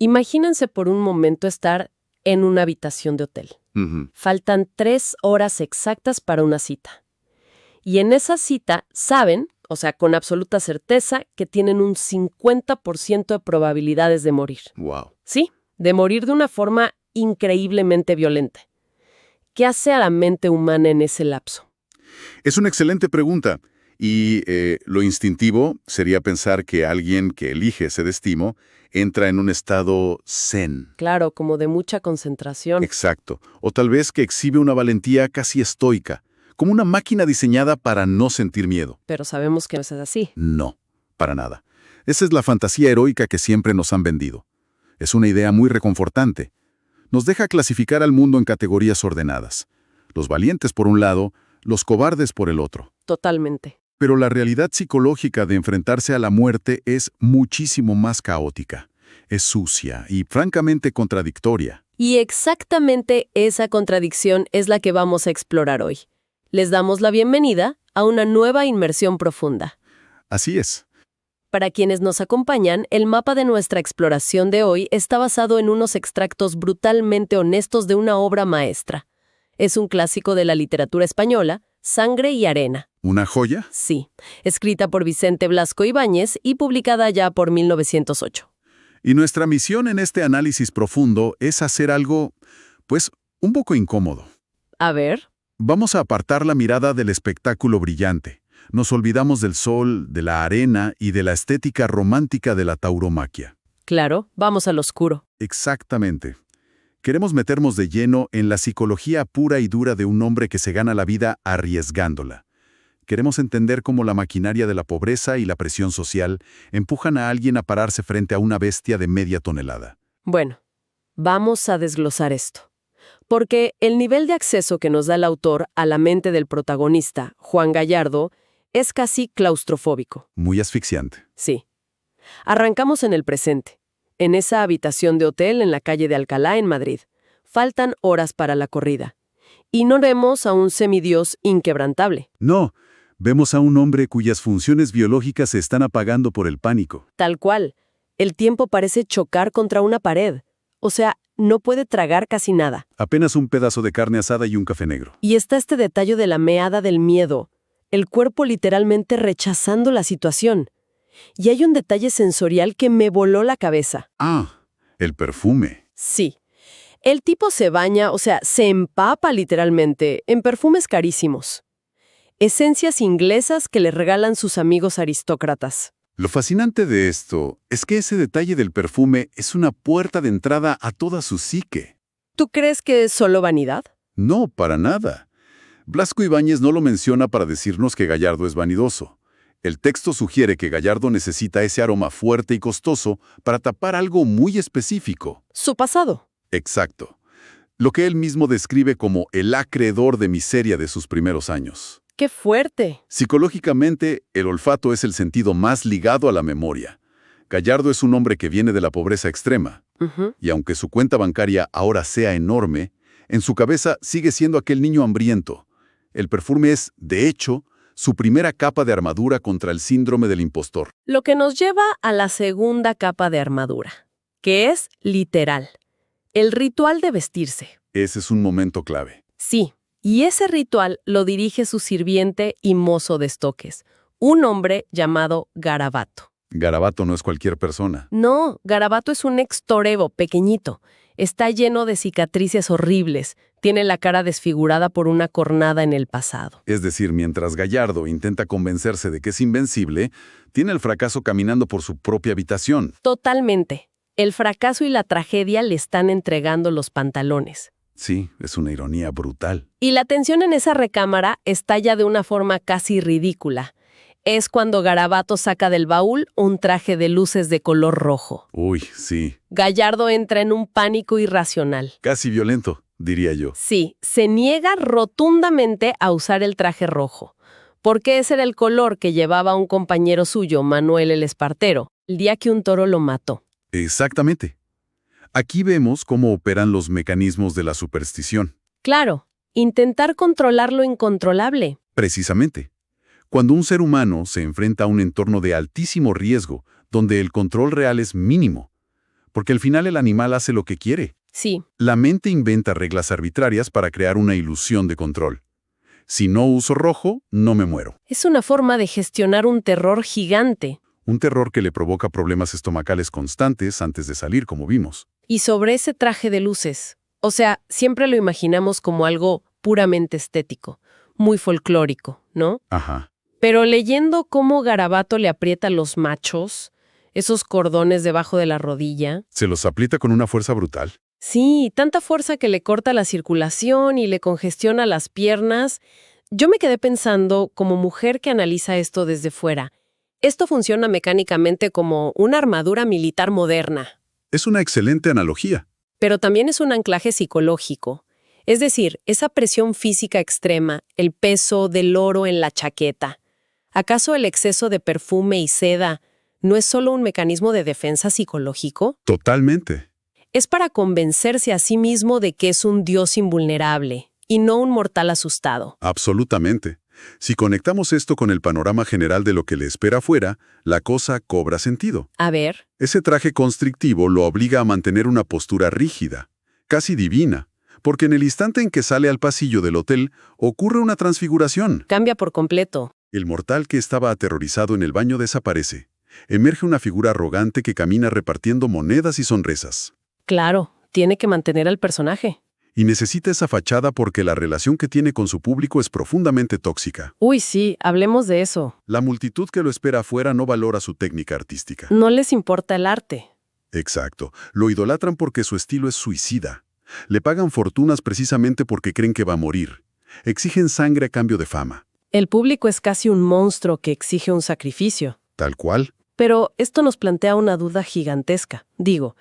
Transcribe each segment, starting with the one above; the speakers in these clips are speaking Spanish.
Imagínense por un momento estar en una habitación de hotel. Faltan 3 horas exactas para una cita. Y en esa cita saben, o sea, con absoluta certeza, que tienen un 50% de probabilidades de morir. Wow. Sí, de morir de una forma increíblemente violenta. ¿Qué hace a la mente humana en ese lapso? Es una excelente pregunta. Y lo instintivo sería pensar que alguien que elige ese destino entra en un estado zen. Claro, como de mucha concentración. Exacto. O tal vez que exhibe una valentía casi estoica, como una máquina diseñada para no sentir miedo. Pero sabemos que no es así. No, para nada. Esa es la fantasía heroica que siempre nos han vendido. Es una idea muy reconfortante. Nos deja clasificar al mundo en categorías ordenadas. Los valientes por un lado, los cobardes por el otro. Totalmente. Pero la realidad psicológica de enfrentarse a la muerte es muchísimo más caótica. Es sucia y francamente contradictoria. Y exactamente esa contradicción es la que vamos a explorar hoy. Les damos la bienvenida a una nueva inmersión profunda. Así es. Para quienes nos acompañan, el mapa de nuestra exploración de hoy está basado en unos extractos brutalmente honestos de una obra maestra. Es un clásico de la literatura española, Sangre y arena. ¿Una joya? Sí, escrita por Vicente Blasco Ibáñez y publicada ya por 1908. Y nuestra misión en este análisis profundo es hacer algo, pues, un poco incómodo. A ver. Vamos a apartar la mirada del espectáculo brillante. Nos olvidamos del sol, de la arena y de la estética romántica de la tauromaquia. Claro, vamos al oscuro. Exactamente. Queremos meternos de lleno en la psicología pura y dura de un hombre que se gana la vida arriesgándola. Queremos entender cómo la maquinaria de la pobreza y la presión social empujan a alguien a pararse frente a una bestia de media tonelada. Bueno, vamos a desglosar esto. Porque el nivel de acceso que nos da el autor a la mente del protagonista, Juan Gallardo, es casi claustrofóbico. Muy asfixiante. Sí. Arrancamos en el presente, en esa habitación de hotel en la calle de Alcalá, en Madrid. Faltan horas para la corrida. Y no vemos a un semidios inquebrantable. No, vemos a un hombre cuyas funciones biológicas se están apagando por el pánico. Tal cual. El tiempo parece chocar contra una pared. O sea, no puede tragar casi nada. Apenas un pedazo de carne asada y un café negro. Y está este detalle de la meada del miedo. El cuerpo literalmente rechazando la situación. Y hay un detalle sensorial que me voló la cabeza. Ah, el perfume. Sí. El tipo se baña, o sea, se empapa literalmente en perfumes carísimos. Esencias inglesas que le regalan sus amigos aristócratas. Lo fascinante de esto es que ese detalle del perfume es una puerta de entrada a toda su psique. ¿Tú crees que es solo vanidad? No, para nada. Blasco Ibáñez no lo menciona para decirnos que Gallardo es vanidoso. El texto sugiere que Gallardo necesita ese aroma fuerte y costoso para tapar algo muy específico. Su pasado. Exacto. Lo que él mismo describe como el acreedor de miseria de sus primeros años. ¡Qué fuerte! Psicológicamente, el olfato es el sentido más ligado a la memoria. Gallardo es un hombre que viene de la pobreza extrema. Y aunque su cuenta bancaria ahora sea enorme, en su cabeza sigue siendo aquel niño hambriento. El perfume es, de hecho, su primera capa de armadura contra el síndrome del impostor. Lo que nos lleva a la segunda capa de armadura, que es literal. El ritual de vestirse. Ese es un momento clave. Sí, y ese ritual lo dirige su sirviente y mozo de estoques, un hombre llamado Garabato. Garabato no es cualquier persona. No, Garabato es un extorebo pequeñito. Está lleno de cicatrices horribles. Tiene la cara desfigurada por una cornada en el pasado. Es decir, mientras Gallardo intenta convencerse de que es invencible, tiene el fracaso caminando por su propia habitación. Totalmente. El fracaso y la tragedia le están entregando los pantalones. Sí, es una ironía brutal. Y la tensión en esa recámara estalla de una forma casi ridícula. Es cuando Garabato saca del baúl un traje de luces de color rojo. Uy, sí. Gallardo entra en un pánico irracional. Casi violento, diría yo. Sí, se niega rotundamente a usar el traje rojo, porque ese era el color que llevaba un compañero suyo, Manuel el Espartero, el día que un toro lo mató. Exactamente. Aquí vemos cómo operan los mecanismos de la superstición. Claro, intentar controlar lo incontrolable. Precisamente. Cuando un ser humano se enfrenta a un entorno de altísimo riesgo, donde el control real es mínimo, porque al final el animal hace lo que quiere. Sí. La mente inventa reglas arbitrarias para crear una ilusión de control. Si no uso rojo, no me muero. Es una forma de gestionar un terror gigante. Un terror que le provoca problemas estomacales constantes antes de salir, como vimos. Y sobre ese traje de luces, o sea, siempre lo imaginamos como algo puramente estético, muy folclórico, ¿no? Ajá. Pero leyendo cómo Garabato le aprieta a los machos, esos cordones debajo de la rodilla. Se los aprieta con una fuerza brutal. Sí, tanta fuerza que le corta la circulación y le congestiona las piernas. Yo me quedé pensando, como mujer que analiza esto desde fuera, esto funciona mecánicamente como una armadura militar moderna. Es una excelente analogía. Pero también es un anclaje psicológico. Es decir, esa presión física extrema, el peso del oro en la chaqueta. ¿Acaso el exceso de perfume y seda no es solo un mecanismo de defensa psicológico? Totalmente. Es para convencerse a sí mismo de que es un dios invulnerable y no un mortal asustado. Absolutamente. Si conectamos esto con el panorama general de lo que le espera afuera, la cosa cobra sentido. A ver. Ese traje constrictivo lo obliga a mantener una postura rígida, casi divina, porque en el instante en que sale al pasillo del hotel ocurre una transfiguración. Cambia por completo. El mortal que estaba aterrorizado en el baño desaparece. Emerge una figura arrogante que camina repartiendo monedas y sonrisas. Claro, tiene que mantener al personaje. Y necesita esa fachada porque la relación que tiene con su público es profundamente tóxica. Uy, sí, hablemos de eso. La multitud que lo espera afuera no valora su técnica artística. No les importa el arte. Exacto. Lo idolatran porque su estilo es suicida. Le pagan fortunas precisamente porque creen que va a morir. Exigen sangre a cambio de fama. El público es casi un monstruo que exige un sacrificio. Tal cual. Pero esto nos plantea una duda gigantesca. Digo,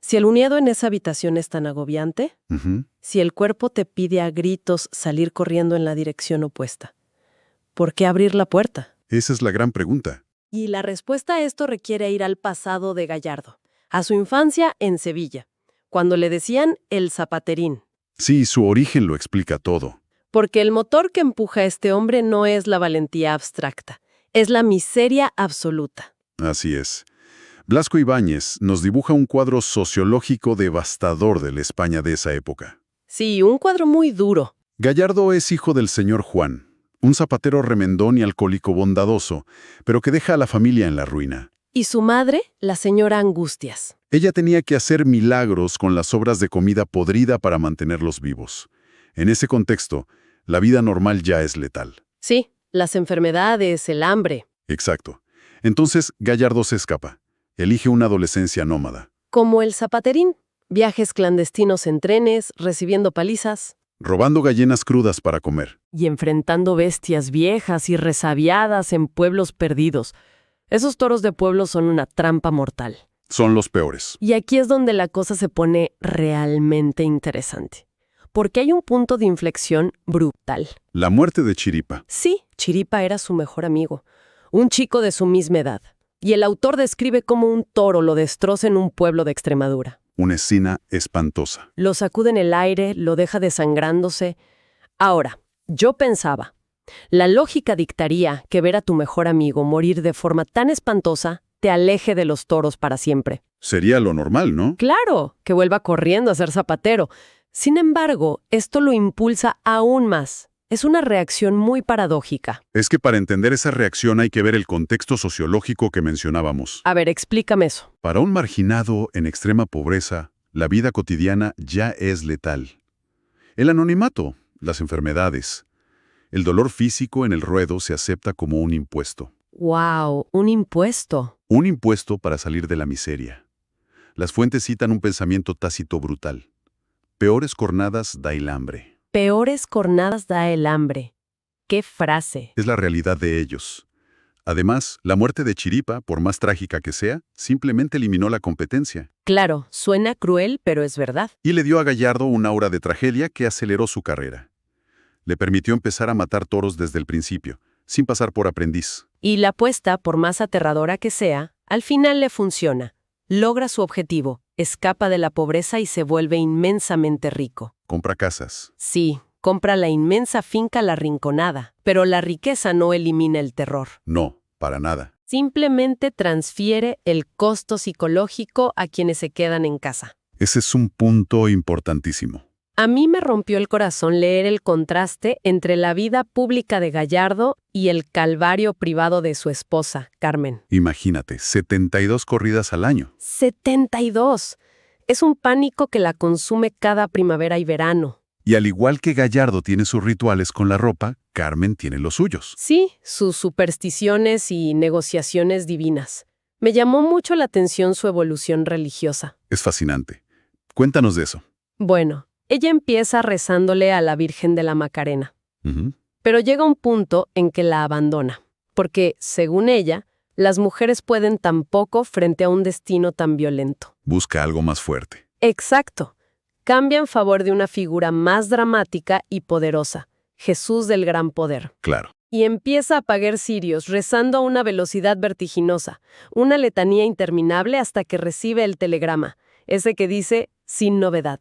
si el unido en esa habitación es tan agobiante, si el cuerpo te pide a gritos salir corriendo en la dirección opuesta, ¿por qué abrir la puerta? Esa es la gran pregunta. Y la respuesta a esto requiere ir al pasado de Gallardo, a su infancia en Sevilla, cuando le decían el zapaterín. Sí, su origen lo explica todo. Porque el motor que empuja a este hombre no es la valentía abstracta, es la miseria absoluta. Así es. Blasco Ibáñez nos dibuja un cuadro sociológico devastador de la España de esa época. Sí, un cuadro muy duro. Gallardo es hijo del señor Juan, un zapatero remendón y alcohólico bondadoso, pero que deja a la familia en la ruina. Y su madre, la señora Angustias. Ella tenía que hacer milagros con las sobras de comida podrida para mantenerlos vivos. En ese contexto, la vida normal ya es letal. Sí, las enfermedades, el hambre. Exacto. Entonces, Gallardo se escapa. Elige una adolescencia nómada. Como el zapaterín, viajes clandestinos en trenes, recibiendo palizas. Robando gallinas crudas para comer. Y enfrentando bestias viejas y resabiadas en pueblos perdidos. Esos toros de pueblo son una trampa mortal. Son los peores. Y aquí es donde la cosa se pone realmente interesante. Porque hay un punto de inflexión brutal. La muerte de Chiripa. Sí, Chiripa era su mejor amigo. Un chico de su misma edad. Y el autor describe cómo un toro lo destroza en un pueblo de Extremadura. Una escena espantosa. Lo sacude en el aire, lo deja desangrándose. Ahora, yo pensaba, la lógica dictaría que ver a tu mejor amigo morir de forma tan espantosa te aleje de los toros para siempre. Sería lo normal, ¿no? Claro, que vuelva corriendo a ser zapatero. Sin embargo, esto lo impulsa aún más. Es una reacción muy paradójica. Es que para entender esa reacción hay que ver el contexto sociológico que mencionábamos. A ver, explícame eso. Para un marginado en extrema pobreza, la vida cotidiana ya es letal. El anonimato, las enfermedades, el dolor físico en el ruedo se acepta como un impuesto. ¡Wow! Un impuesto. Un impuesto para salir de la miseria. Las fuentes citan un pensamiento tácito brutal. Peores cornadas da el hambre. Peores cornadas da el hambre. ¡Qué frase! Es la realidad de ellos. Además, la muerte de Chiripa, por más trágica que sea, simplemente eliminó la competencia. Claro, suena cruel, pero es verdad. Y le dio a Gallardo un aura de tragedia que aceleró su carrera. Le permitió empezar a matar toros desde el principio, sin pasar por aprendiz. Y la apuesta, por más aterradora que sea, al final le funciona. Logra su objetivo, escapa de la pobreza y se vuelve inmensamente rico. Compra casas. Sí, compra la inmensa finca La Rinconada, pero la riqueza no elimina el terror. No, para nada. Simplemente transfiere el costo psicológico a quienes se quedan en casa. Ese es un punto importantísimo. A mí me rompió el corazón leer el contraste entre la vida pública de Gallardo y el calvario privado de su esposa, Carmen. Imagínate, 72 corridas al año. ¡72! Es un pánico que la consume cada primavera y verano. Y al igual que Gallardo tiene sus rituales con la ropa, Carmen tiene los suyos. Sí, sus supersticiones y negociaciones divinas. Me llamó mucho la atención su evolución religiosa. Es fascinante. Cuéntanos de eso. Bueno, ella empieza rezándole a la Virgen de la Macarena. Ujú. Pero llega un punto en que la abandona, porque, según ella, las mujeres pueden tan poco frente a un destino tan violento. Busca algo más fuerte. Exacto. Cambia en favor de una figura más dramática y poderosa, Jesús del Gran Poder. Claro. Y empieza a pagar cirios, rezando a una velocidad vertiginosa, una letanía interminable hasta que recibe el telegrama, ese que dice, sin novedad.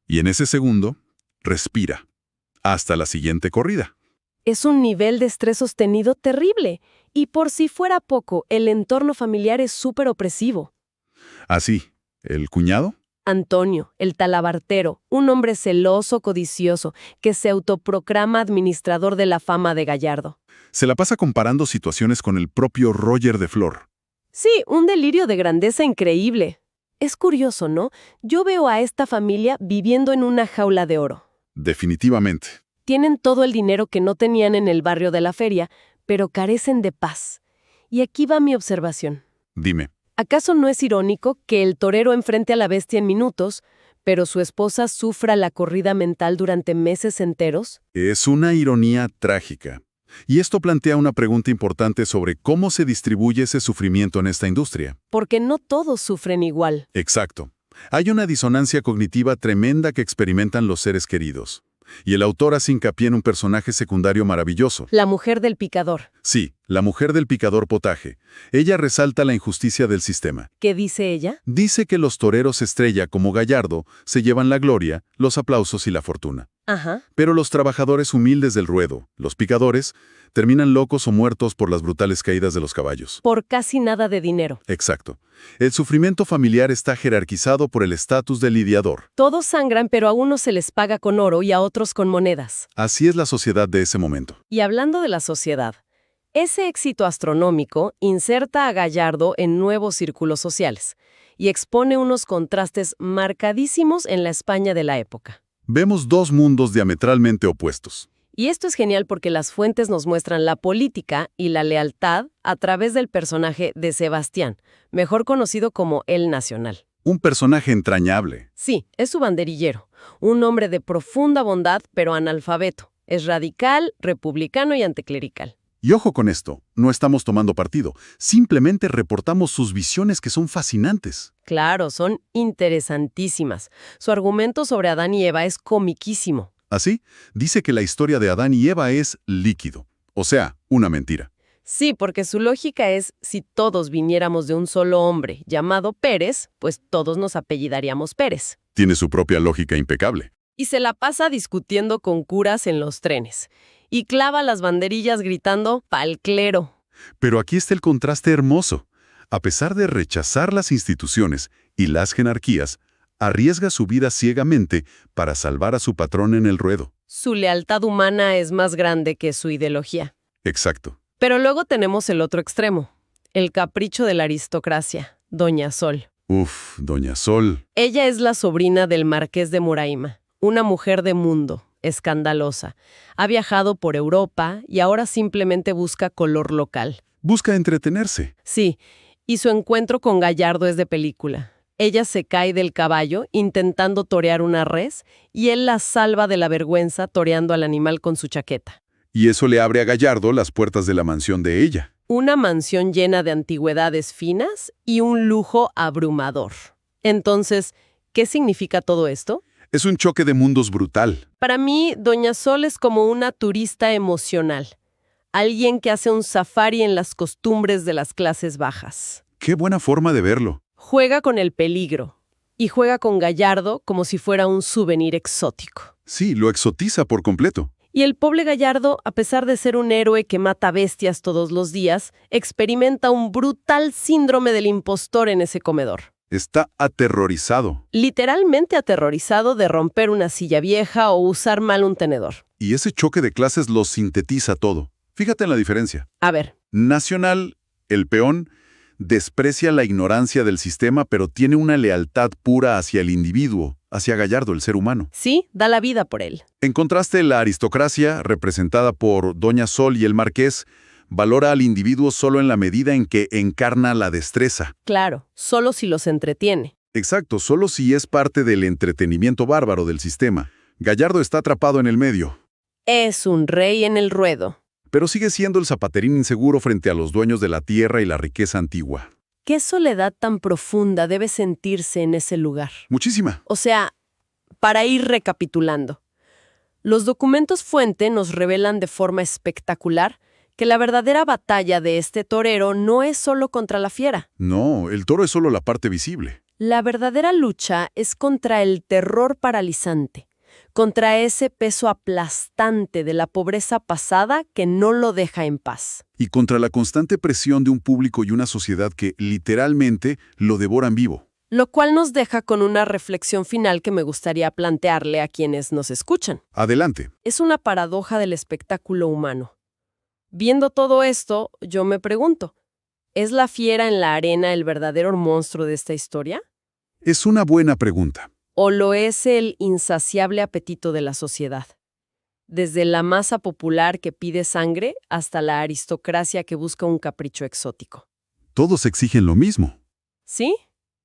Y en ese segundo, respira. Hasta la siguiente corrida. Es un nivel de estrés sostenido terrible, y por si fuera poco, el entorno familiar es súper opresivo. Así, ¿el cuñado? Antonio, el talabartero, un hombre celoso, codicioso, que se autoproclama administrador de la fama de Gallardo. Se la pasa comparando situaciones con el propio Roger de Flor. Sí, un delirio de grandeza increíble. Es curioso, ¿no? Yo veo a esta familia viviendo en una jaula de oro. Definitivamente. Tienen todo el dinero que no tenían en el barrio de la feria, pero carecen de paz. Y aquí va mi observación. Dime. ¿Acaso no es irónico que el torero enfrente a la bestia en minutos, pero su esposa sufra la corrida mental durante meses enteros? Es una ironía trágica. Y esto plantea una pregunta importante sobre cómo se distribuye ese sufrimiento en esta industria. Porque no todos sufren igual. Exacto. Hay una disonancia cognitiva tremenda que experimentan los seres queridos. Y el autor hace hincapié en un personaje secundario maravilloso. La mujer del picador. Sí, la mujer del picador potaje. Ella resalta la injusticia del sistema. ¿Qué dice ella? Dice que los toreros estrella como Gallardo se llevan la gloria, los aplausos y la fortuna. Ajá. Pero los trabajadores humildes del ruedo, los picadores, terminan locos o muertos por las brutales caídas de los caballos. Por casi nada de dinero. Exacto. El sufrimiento familiar está jerarquizado por el estatus del lidiador. Todos sangran, pero a unos se les paga con oro y a otros con monedas. Así es la sociedad de ese momento. Y hablando de la sociedad, ese éxito astronómico inserta a Gallardo en nuevos círculos sociales y expone unos contrastes marcadísimos en la España de la época. Vemos dos mundos diametralmente opuestos. Y esto es genial porque las fuentes nos muestran la política y la lealtad a través del personaje de Sebastián, mejor conocido como el Nacional. Un personaje entrañable. Sí, es su banderillero, un hombre de profunda bondad pero analfabeto. Es radical, republicano y anticlerical. Y ojo con esto, no estamos tomando partido, simplemente reportamos sus visiones que son fascinantes. Claro, son interesantísimas. Su argumento sobre Adán y Eva es comiquísimo. Así, dice que la historia de Adán y Eva es líquido, o sea, una mentira. Sí, porque su lógica es, si todos viniéramos de un solo hombre llamado Pérez, pues todos nos apellidaríamos Pérez. Tiene su propia lógica impecable. Y se la pasa discutiendo con curas en los trenes. Y clava las banderillas gritando "pa'l clero". Pero aquí está el contraste hermoso. A pesar de rechazar las instituciones y las jerarquías, arriesga su vida ciegamente para salvar a su patrón en el ruedo. Su lealtad humana es más grande que su ideología. Exacto. Pero luego tenemos el otro extremo, el capricho de la aristocracia, Doña Sol. Uf, Doña Sol. Ella es la sobrina del marqués de Moraima, una mujer de mundo, escandalosa. Ha viajado por Europa y ahora simplemente busca color local. Busca entretenerse. Sí, y su encuentro con Gallardo es de película. Ella se cae del caballo intentando torear una res y él la salva de la vergüenza toreando al animal con su chaqueta. Y eso le abre a Gallardo las puertas de la mansión de ella. Una mansión llena de antigüedades finas y un lujo abrumador. Entonces, ¿qué significa todo esto? Es un choque de mundos brutal. Para mí, Doña Sol es como una turista emocional. Alguien que hace un safari en las costumbres de las clases bajas. Qué buena forma de verlo. Juega con el peligro y juega con Gallardo como si fuera un souvenir exótico. Sí, lo exotiza por completo. Y el pobre Gallardo, a pesar de ser un héroe que mata bestias todos los días, experimenta un brutal síndrome del impostor en ese comedor. Está aterrorizado. Literalmente aterrorizado de romper una silla vieja o usar mal un tenedor. Y ese choque de clases lo sintetiza todo. Fíjate en la diferencia. A ver. Nacional, el peón, desprecia la ignorancia del sistema, pero tiene una lealtad pura hacia el individuo, hacia Gallardo, el ser humano. Sí, da la vida por él. En contraste, la aristocracia, representada por Doña Sol y el Marqués, valora al individuo solo en la medida en que encarna la destreza. Claro, solo si los entretiene. Exacto, solo si es parte del entretenimiento bárbaro del sistema. Gallardo está atrapado en el medio. Es un rey en el ruedo. Pero sigue siendo el zapaterín inseguro frente a los dueños de la tierra y la riqueza antigua. ¿Qué soledad tan profunda debe sentirse en ese lugar? Muchísima. O sea, para ir recapitulando. Los documentos fuente nos revelan de forma espectacular que la verdadera batalla de este torero no es solo contra la fiera. No, el toro es solo la parte visible. La verdadera lucha es contra el terror paralizante, contra ese peso aplastante de la pobreza pasada que no lo deja en paz. Y contra la constante presión de un público y una sociedad que, literalmente, lo devoran vivo. Lo cual nos deja con una reflexión final que me gustaría plantearle a quienes nos escuchan. Adelante. Es una paradoja del espectáculo humano. Viendo todo esto, yo me pregunto, ¿es la fiera en la arena el verdadero monstruo de esta historia? Es una buena pregunta. ¿O lo es el insaciable apetito de la sociedad? Desde la masa popular que pide sangre hasta la aristocracia que busca un capricho exótico. Todos exigen lo mismo. ¿Sí?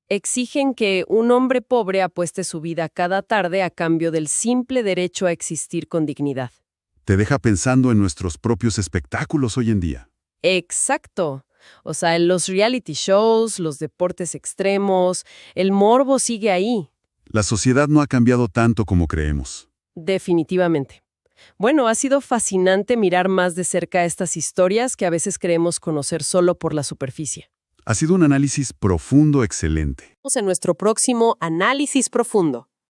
Exigen que un hombre pobre apueste su vida cada tarde a cambio del simple derecho a existir con dignidad. Te deja pensando en nuestros propios espectáculos hoy en día. Exacto. O sea, en los reality shows, los deportes extremos, el morbo sigue ahí. La sociedad no ha cambiado tanto como creemos. Definitivamente. Bueno, ha sido fascinante mirar más de cerca estas historias que a veces creemos conocer solo por la superficie. Ha sido un análisis profundo excelente. En nuestro próximo Análisis Profundo.